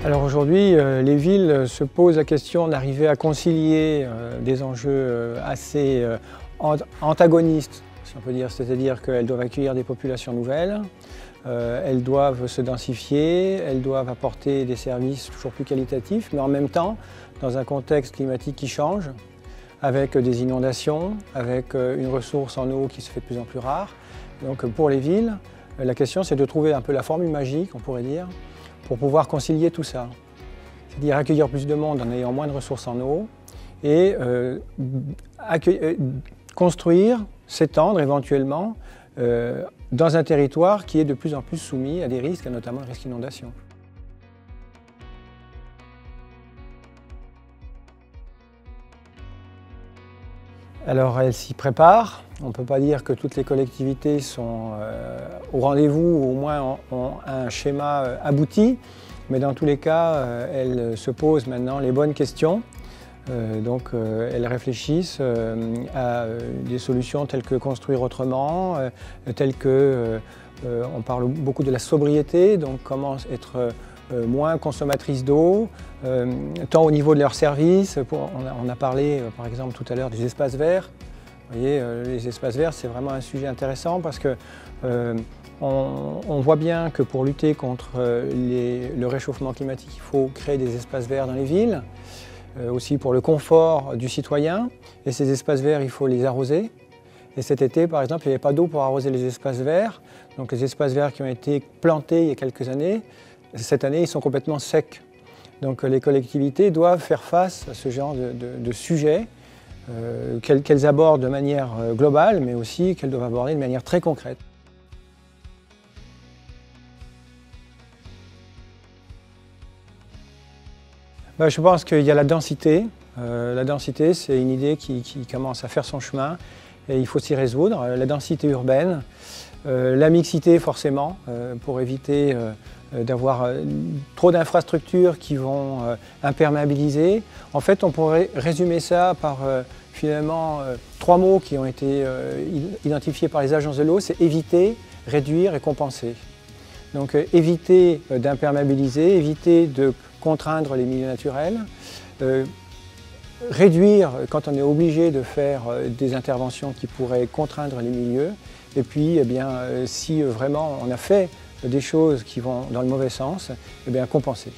Alors aujourd'hui, les villes se posent la question d'arriver à concilier des enjeux assez antagonistes, si on peut dire, c'est-à-dire qu'elles doivent accueillir des populations nouvelles, elles doivent se densifier, elles doivent apporter des services toujours plus qualitatifs, mais en même temps, dans un contexte climatique qui change, avec des inondations, avec une ressource en eau qui se fait de plus en plus rare. Donc pour les villes, la question c'est de trouver un peu la formule magique, on pourrait dire, pour pouvoir concilier tout ça. C'est-à-dire accueillir plus de monde en ayant moins de ressources en eau et construire, s'étendre éventuellement dans un territoire qui est de plus en plus soumis à des risques, notamment le risque d'inondation. Alors elle s'y prépare. On ne peut pas dire que toutes les collectivités sont au rendez-vous ou au moins ont un schéma abouti, mais dans tous les cas, elles se posent maintenant les bonnes questions. Elles réfléchissent à des solutions telles que construire autrement, telles que, on parle beaucoup de la sobriété, donc comment être moins consommatrices d'eau, tant au niveau de leurs services, on a parlé par exemple tout à l'heure des espaces verts. Vous voyez, les espaces verts, c'est vraiment un sujet intéressant parce que on voit bien que pour lutter contre le réchauffement climatique, il faut créer des espaces verts dans les villes, aussi pour le confort du citoyen. Et ces espaces verts, il faut les arroser. Et cet été, par exemple, il n'y avait pas d'eau pour arroser les espaces verts. Donc les espaces verts qui ont été plantés il y a quelques années, cette année, ils sont complètement secs. Donc les collectivités doivent faire face à ce genre de sujet qu'elles abordent de manière globale, mais aussi qu'elles doivent aborder de manière très concrète. Je pense qu'il y a la densité. La densité, c'est une idée qui commence à faire son chemin et il faut s'y résoudre. La densité urbaine, la mixité forcément, pour éviter d'avoir trop d'infrastructures qui vont imperméabiliser. En fait, on pourrait résumer ça par finalement 3 mots qui ont été identifiés par les agences de l'eau, c'est éviter, réduire et compenser. Donc éviter d'imperméabiliser, éviter de contraindre les milieux naturels, réduire quand on est obligé de faire des interventions qui pourraient contraindre les milieux, et puis eh bien, si vraiment on a fait des choses qui vont dans le mauvais sens, eh bien, compenser.